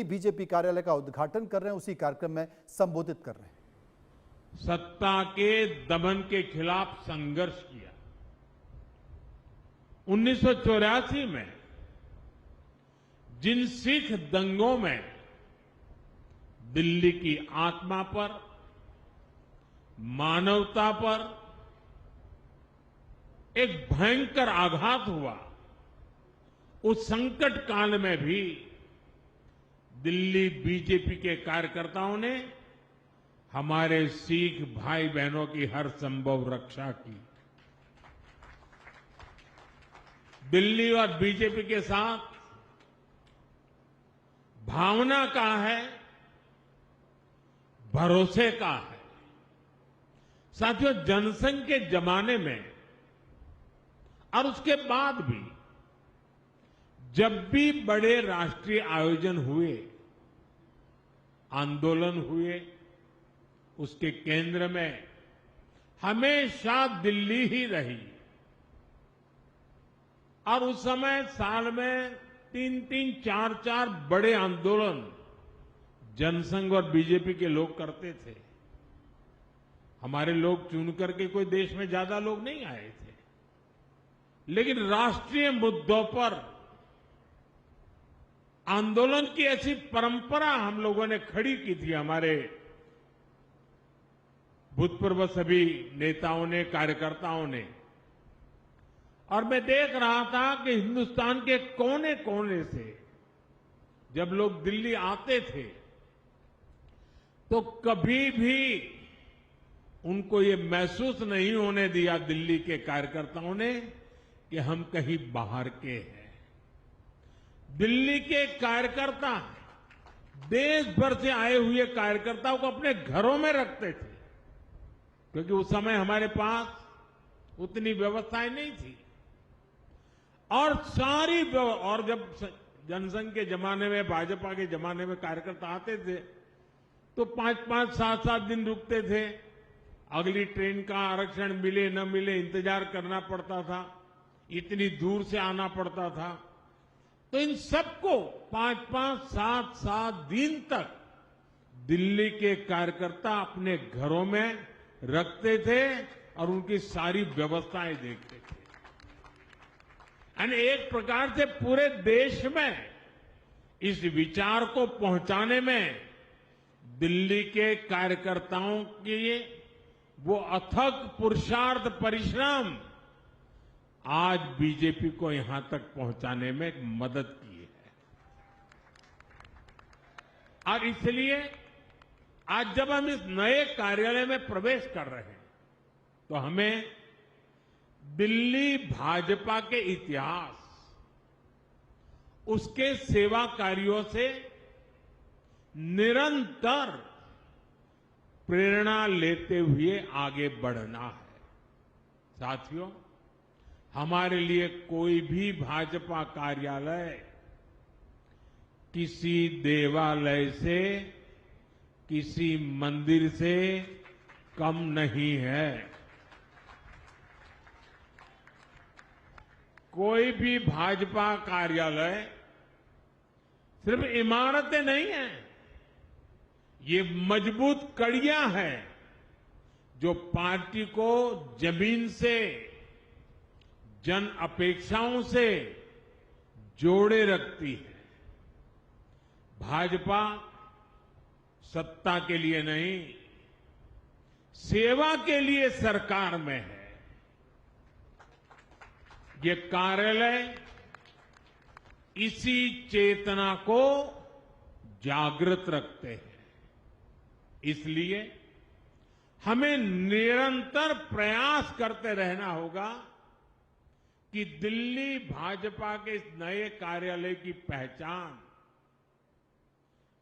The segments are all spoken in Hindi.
बीजेपी कार्यालय का उद्घाटन कर रहे हैं, उसी कार्यक्रम में संबोधित कर रहे हैं। सत्ता के दमन के खिलाफ संघर्ष किया। 1984 में जिन सिख दंगों में दिल्ली की आत्मा पर, मानवता पर एक भयंकर आघात हुआ, उस संकट काल में भी दिल्ली बीजेपी के कार्यकर्ताओं ने हमारे सिख भाई बहनों की हर संभव रक्षा की। दिल्ली और बीजेपी के साथ भावना का है, भरोसे का है। साथियों, जनसंघ के जमाने में और उसके बाद भी जब भी बड़े राष्ट्रीय आयोजन हुए, आंदोलन हुए, उसके केंद्र में हमेशा दिल्ली ही रही। और उस समय साल में 3-3, 4-4 बड़े आंदोलन जनसंघ और बीजेपी के लोग करते थे। हमारे लोग चुन करके कोई देश में ज्यादा लोग नहीं आए थे, लेकिन राष्ट्रीय मुद्दों पर आंदोलन की ऐसी परंपरा हम लोगों ने खड़ी की थी। हमारे भूतपूर्व सभी नेताओं ने, कार्यकर्ताओं ने। और मैं देख रहा था कि हिंदुस्तान के कोने कोने से जब लोग दिल्ली आते थे तो कभी भी उनको ये महसूस नहीं होने दिया, दिल्ली के कार्यकर्ताओं ने, कि हम कहीं बाहर के हैं। दिल्ली के कार्यकर्ता देश भर से आए हुए कार्यकर्ताओं को अपने घरों में रखते थे, क्योंकि उस समय हमारे पास उतनी व्यवस्थाएं नहीं थी। और और जब जनसंघ के जमाने में, भाजपा के जमाने में कार्यकर्ता आते थे तो 5-5, 7-7 दिन रुकते थे। अगली ट्रेन का आरक्षण मिले न मिले इंतजार करना पड़ता था, इतनी दूर से आना पड़ता था। तो इन सबको 5-5, 7-7 दिन तक दिल्ली के कार्यकर्ता अपने घरों में रखते थे और उनकी सारी व्यवस्थाएं देखते थे। यानी एक प्रकार से पूरे देश में इस विचार को पहुंचाने में दिल्ली के कार्यकर्ताओं की वो अथक पुरुषार्थ, परिश्रम आज बीजेपी को यहां तक पहुंचाने में मदद की है। और इसलिए आज जब हम इस नए कार्यालय में प्रवेश कर रहे हैं तो हमें दिल्ली भाजपा के इतिहास, उसके सेवा कार्यों से निरंतर प्रेरणा लेते हुए आगे बढ़ना है। साथियों, हमारे लिए कोई भी भाजपा कार्यालय किसी देवालय से, किसी मंदिर से कम नहीं है। कोई भी भाजपा कार्यालय सिर्फ इमारतें नहीं हैं, ये मजबूत कड़ियां हैं जो पार्टी को जमीन से, जन अपेक्षाओं से जोड़े रखती है। भाजपा सत्ता के लिए नहीं, सेवा के लिए सरकार में है। ये कार्यालय इसी चेतना को जागृत रखते हैं। इसलिए हमें निरंतर प्रयास करते रहना होगा कि दिल्ली भाजपा के इस नए कार्यालय की पहचान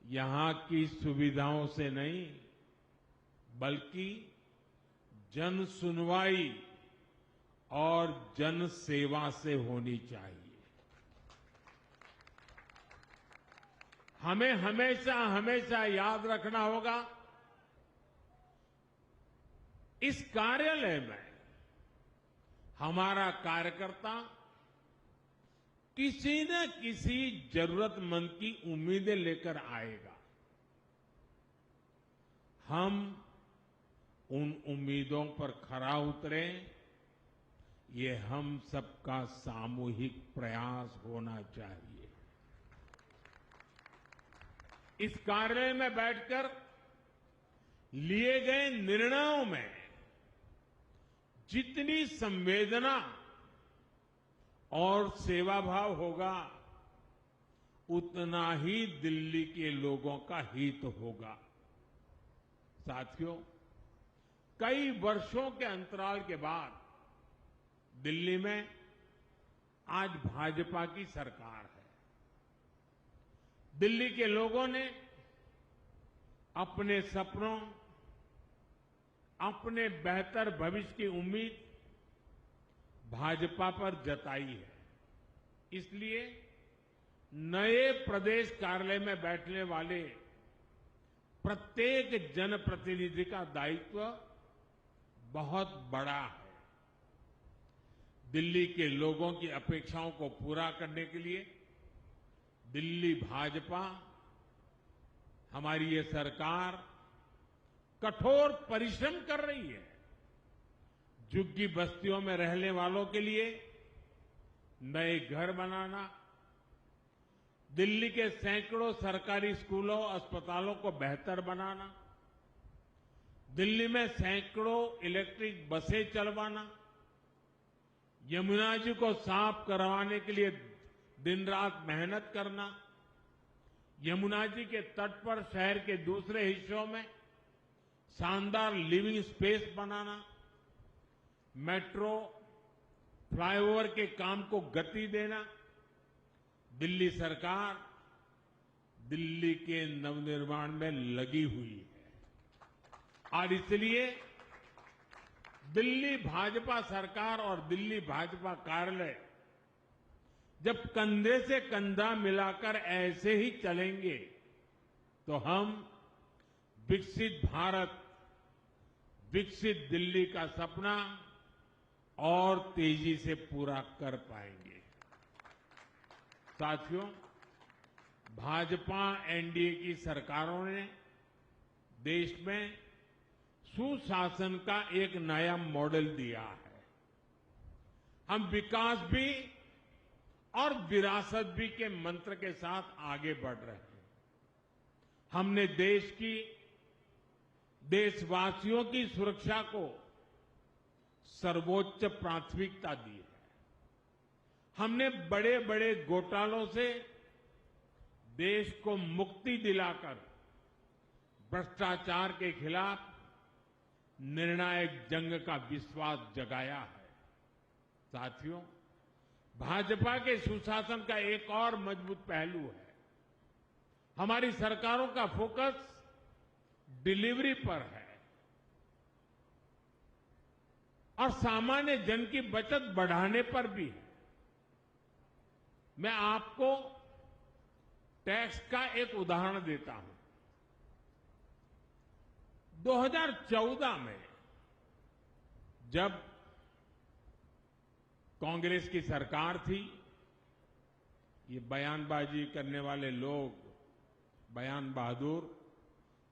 यहां की सुविधाओं से नहीं, बल्कि जन सुनवाई और जन सेवा से होनी चाहिए। हमें हमेशा हमेशा याद रखना होगा, इस कार्यालय में हमारा कार्यकर्ता किसी न किसी जरूरतमंद की उम्मीदें लेकर आएगा। हम उन उम्मीदों पर खरा उतरें, ये हम सबका सामूहिक प्रयास होना चाहिए। इस कार्यालय में बैठकर लिए गए निर्णयों में जितनी संवेदना और सेवाभाव होगा, उतना ही दिल्ली के लोगों का हित होगा। साथियों, कई वर्षों के अंतराल के बाद दिल्ली में आज भाजपा की सरकार है। दिल्ली के लोगों ने अपने सपनों, अपने बेहतर भविष्य की उम्मीद भाजपा पर जताई है। इसलिए नए प्रदेश कार्यालय में बैठने वाले प्रत्येक जनप्रतिनिधि का दायित्व बहुत बड़ा है। दिल्ली के लोगों की अपेक्षाओं को पूरा करने के लिए दिल्ली भाजपा, हमारी ये सरकार कठोर परिश्रम कर रही है। झुग्गी बस्तियों में रहने वालों के लिए नए घर बनाना, दिल्ली के सैकड़ों सरकारी स्कूलों, अस्पतालों को बेहतर बनाना, दिल्ली में सैकड़ों इलेक्ट्रिक बसें चलवाना, यमुना जी को साफ करवाने के लिए दिन रात मेहनत करना, यमुना जी के तट पर शहर के दूसरे हिस्सों में शानदार लिविंग स्पेस बनाना, मेट्रो, फ्लाईओवर के काम को गति देना। दिल्ली सरकार दिल्ली के नवनिर्माण में लगी हुई है और इसलिए दिल्ली भाजपा सरकार और दिल्ली भाजपा कार्यालय जब कंधे से कंधा मिलाकर ऐसे ही चलेंगे तो हम विकसित भारत, विकसित दिल्ली का सपना और तेजी से पूरा कर पाएंगे। साथियों, भाजपा एनडीए की सरकारों ने देश में सुशासन का एक नया मॉडल दिया है। हम विकास भी और विरासत भी के मंत्र के साथ आगे बढ़ रहे हैं। हमने देशवासियों की सुरक्षा को सर्वोच्च प्राथमिकता दी है। हमने बड़े बड़े घोटालों से देश को मुक्ति दिलाकर भ्रष्टाचार के खिलाफ निर्णायक जंग का विश्वास जगाया है। साथियों, भाजपा के सुशासन का एक और मजबूत पहलू है। हमारी सरकारों का फोकस डिलीवरी पर है और सामान्य जन की बचत बढ़ाने पर भी है। मैं आपको टैक्स का एक उदाहरण देता हूं। 2014 में जब कांग्रेस की सरकार थी, ये बयानबाजी करने वाले लोग, बयान बहादुर,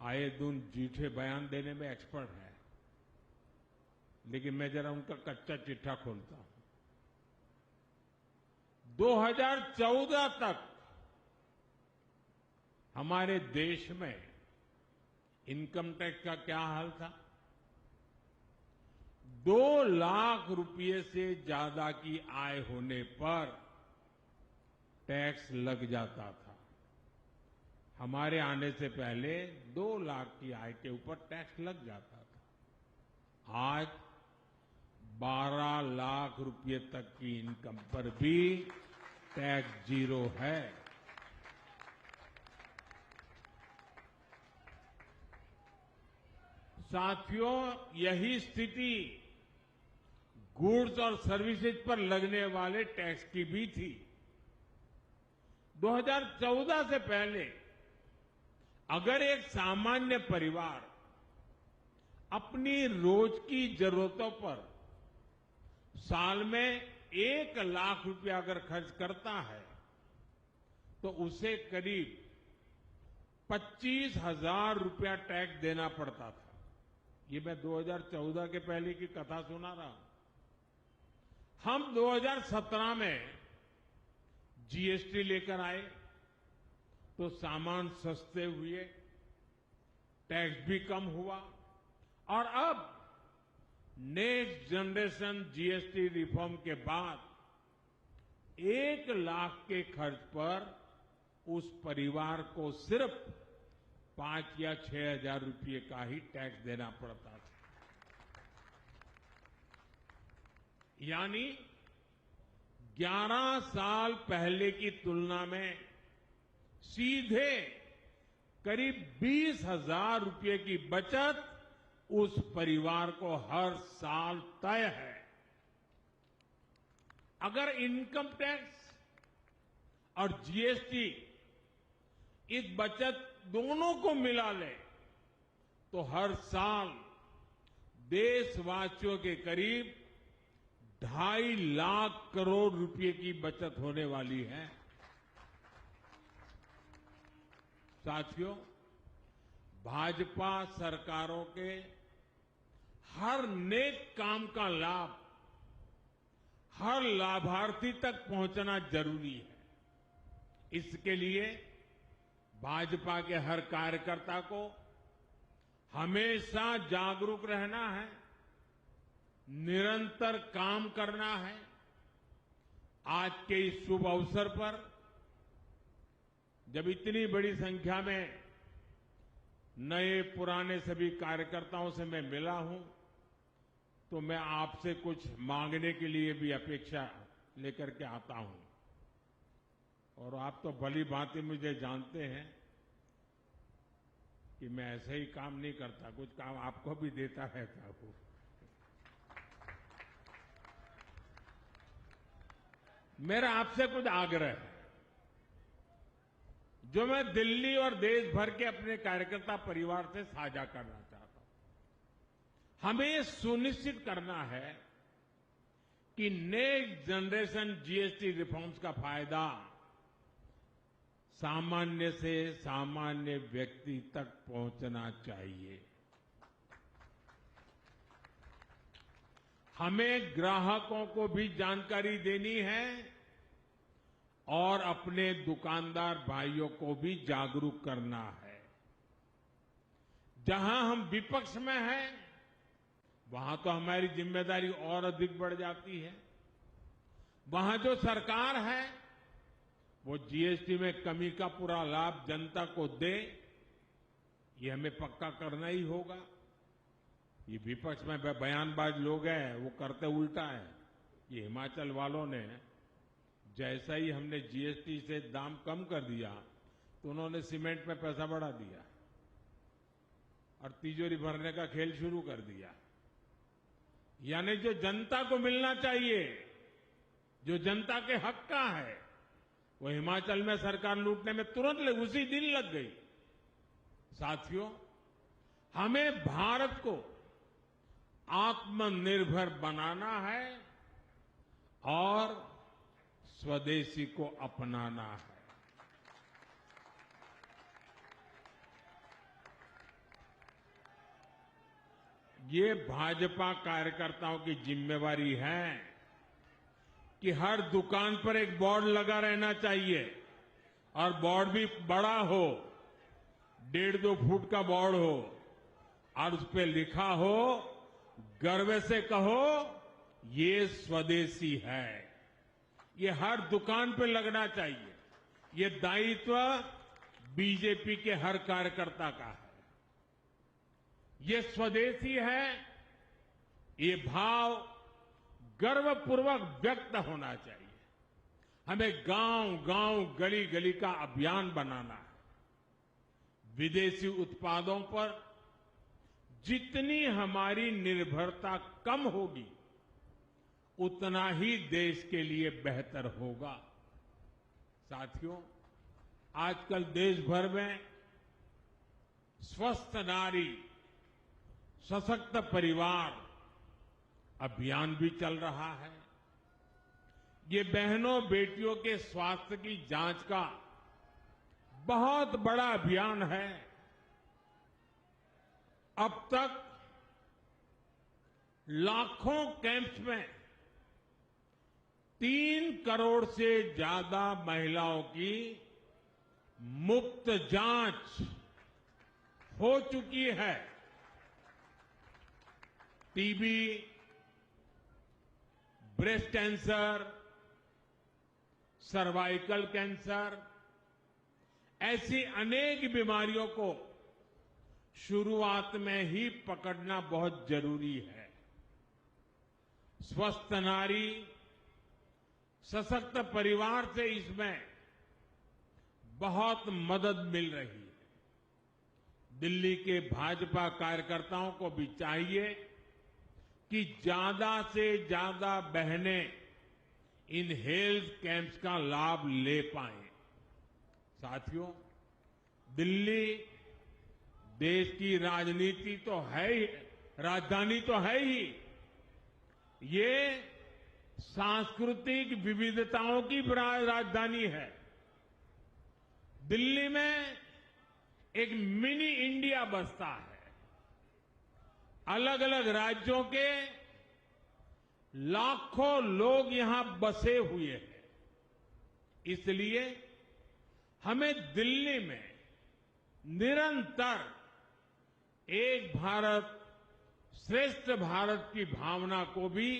आए दिन झूठे बयान देने में एक्सपर्ट है, लेकिन मैं जरा उनका कच्चा चिट्ठा खोलता हूं। 2014 तक हमारे देश में इनकम टैक्स का क्या हाल था? 2 लाख रुपए से ज्यादा की आय होने पर टैक्स लग जाता था। हमारे आने से पहले 2 लाख की आय के ऊपर टैक्स लग जाता था। आज 12 लाख रुपए तक की इनकम पर भी टैक्स जीरो है। साथियों, यही स्थिति गुड्स और सर्विसेज पर लगने वाले टैक्स की भी थी। 2014 से पहले अगर एक सामान्य परिवार अपनी रोज की जरूरतों पर साल में 1 लाख रुपया अगर खर्च करता है तो उसे करीब 25,000 रुपया टैक्स देना पड़ता था। ये मैं 2014 के पहले की कथा सुना रहा हूं। हम 2017 में जीएसटी लेकर आए तो सामान सस्ते हुए, टैक्स भी कम हुआ और अब नेक्स्ट जनरेशन जीएसटी रिफॉर्म के बाद 1 लाख के खर्च पर उस परिवार को सिर्फ 5 या 6 हजार रुपये का ही टैक्स देना पड़ता था। यानी 11 साल पहले की तुलना में सीधे करीब 20,000 रुपये की बचत उस परिवार को हर साल तय है। अगर इनकम टैक्स और जीएसटी इस बचत दोनों को मिला ले तो हर साल देशवासियों के करीब 2.5 लाख करोड़ रुपए की बचत होने वाली है। साथियों, भाजपा सरकारों के हर नेक काम का लाभ हर लाभार्थी तक पहुंचना जरूरी है। इसके लिए भाजपा के हर कार्यकर्ता को हमेशा जागरूक रहना है, निरंतर काम करना है। आज के इस शुभ अवसर पर जब इतनी बड़ी संख्या में नए पुराने सभी कार्यकर्ताओं से मैं मिला हूं तो मैं आपसे कुछ मांगने के लिए भी अपेक्षा लेकर के आता हूं। और आप तो भली भांति मुझे जानते हैं कि मैं ऐसे ही काम नहीं करता, कुछ काम आपको भी देता रहता हूं। मेरा आपसे कुछ आग्रह है जो मैं दिल्ली और देश भर के अपने कार्यकर्ता परिवार से साझा करना चाहता हूं। हमें सुनिश्चित करना है कि नेक्स्ट जनरेशन जीएसटी रिफॉर्म्स का फायदा सामान्य से सामान्य व्यक्ति तक पहुंचना चाहिए। हमें ग्राहकों को भी जानकारी देनी है और अपने दुकानदार भाइयों को भी जागरूक करना है। जहां हम विपक्ष में हैं, वहां तो हमारी जिम्मेदारी और अधिक बढ़ जाती है। वहां जो सरकार है वो जीएसटी में कमी का पूरा लाभ जनता को दे, ये हमें पक्का करना ही होगा। ये विपक्ष में बयानबाज लोग हैं, वो करते उल्टा है। ये हिमाचल वालों ने जैसा ही हमने जीएसटी से दाम कम कर दिया तो उन्होंने सीमेंट में पैसा बढ़ा दिया और तिजोरी भरने का खेल शुरू कर दिया। यानी जो जनता को मिलना चाहिए, जो जनता के हक का है, वो हिमाचल में सरकार लूटने में तुरंत उसी दिन लग गई। साथियों, हमें भारत को आत्मनिर्भर बनाना है और स्वदेशी को अपनाना है। ये भाजपा कार्यकर्ताओं की जिम्मेवारी है कि हर दुकान पर एक बोर्ड लगा रहना चाहिए और बोर्ड भी बड़ा हो, 1.5-2 फुट का बोर्ड हो और उस पर लिखा हो, गर्व से कहो ये स्वदेशी है। ये हर दुकान पे लगना चाहिए। ये दायित्व बीजेपी के हर कार्यकर्ता का है। ये स्वदेशी है, ये भाव गर्वपूर्वक व्यक्त होना चाहिए। हमें गांव-गांव, गली-गली का अभियान बनाना है। विदेशी उत्पादों पर जितनी हमारी निर्भरता कम होगी उतना ही देश के लिए बेहतर होगा। साथियों, आजकल देश भर में स्वस्थ नारी, सशक्त परिवार अभियान भी चल रहा है। ये बहनों बेटियों के स्वास्थ्य की जांच का बहुत बड़ा अभियान है। अब तक लाखों कैंप्स में 3 करोड़ से ज्यादा महिलाओं की मुफ्त जांच हो चुकी है। TB, breast cancer, cervical cancer, ऐसी अनेक बीमारियों को शुरुआत में ही पकड़ना बहुत जरूरी है। स्वस्थ नारी, सशक्त परिवार से इसमें बहुत मदद मिल रही है। दिल्ली के भाजपा कार्यकर्ताओं को भी चाहिए कि ज्यादा से ज्यादा बहनें इन हेल्थ कैंप्स का लाभ ले पाएं। साथियों, दिल्ली देश की राजनीति तो है ही, राजधानी तो है ही, ये सांस्कृतिक विविधताओं की राजधानी है। दिल्ली में एक मिनी इंडिया बसता है। अलग अलग राज्यों के लाखों लोग यहां बसे हुए हैं। इसलिए हमें दिल्ली में निरंतर एक भारत श्रेष्ठ भारत की भावना को भी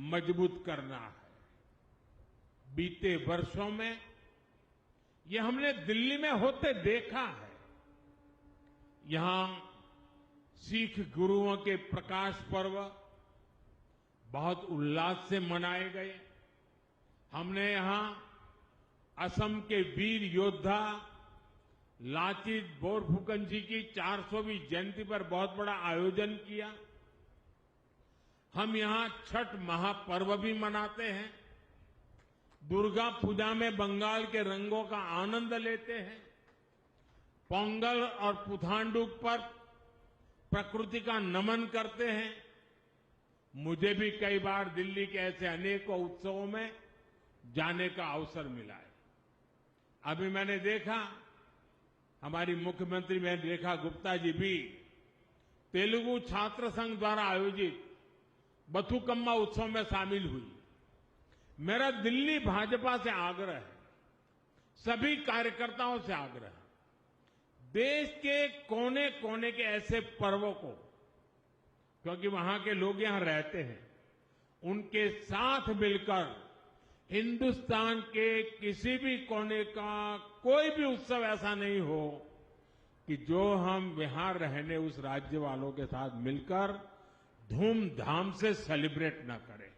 मजबूत करना है। बीते वर्षों में ये हमने दिल्ली में होते देखा है। यहां सिख गुरुओं के प्रकाश पर्व बहुत उल्लास से मनाए गए। हमने यहां असम के वीर योद्धा लाचित बोरफुकन जी की 400वीं जयंती पर बहुत बड़ा आयोजन किया। हम यहां छठ महापर्व भी मनाते हैं। दुर्गा पूजा में बंगाल के रंगों का आनंद लेते हैं। पोंगल और पुथांडु पर प्रकृति का नमन करते हैं। मुझे भी कई बार दिल्ली के ऐसे अनेकों उत्सवों में जाने का अवसर मिला है। अभी मैंने देखा, हमारी मुख्यमंत्री बहन रेखा गुप्ता जी भी तेलुगु छात्र संघ द्वारा आयोजित बथुकम्मा उत्सव में शामिल हुई। मेरा दिल्ली भाजपा से आग्रह है, सभी कार्यकर्ताओं से आग्रह है, देश के कोने कोने के ऐसे पर्वों को, क्योंकि वहां के लोग यहां रहते हैं, उनके साथ मिलकर हिंदुस्तान के किसी भी कोने का कोई भी उत्सव ऐसा नहीं हो कि जो हम यहां रहने उस राज्य वालों के साथ मिलकर धूमधाम से सेलिब्रेट न करें।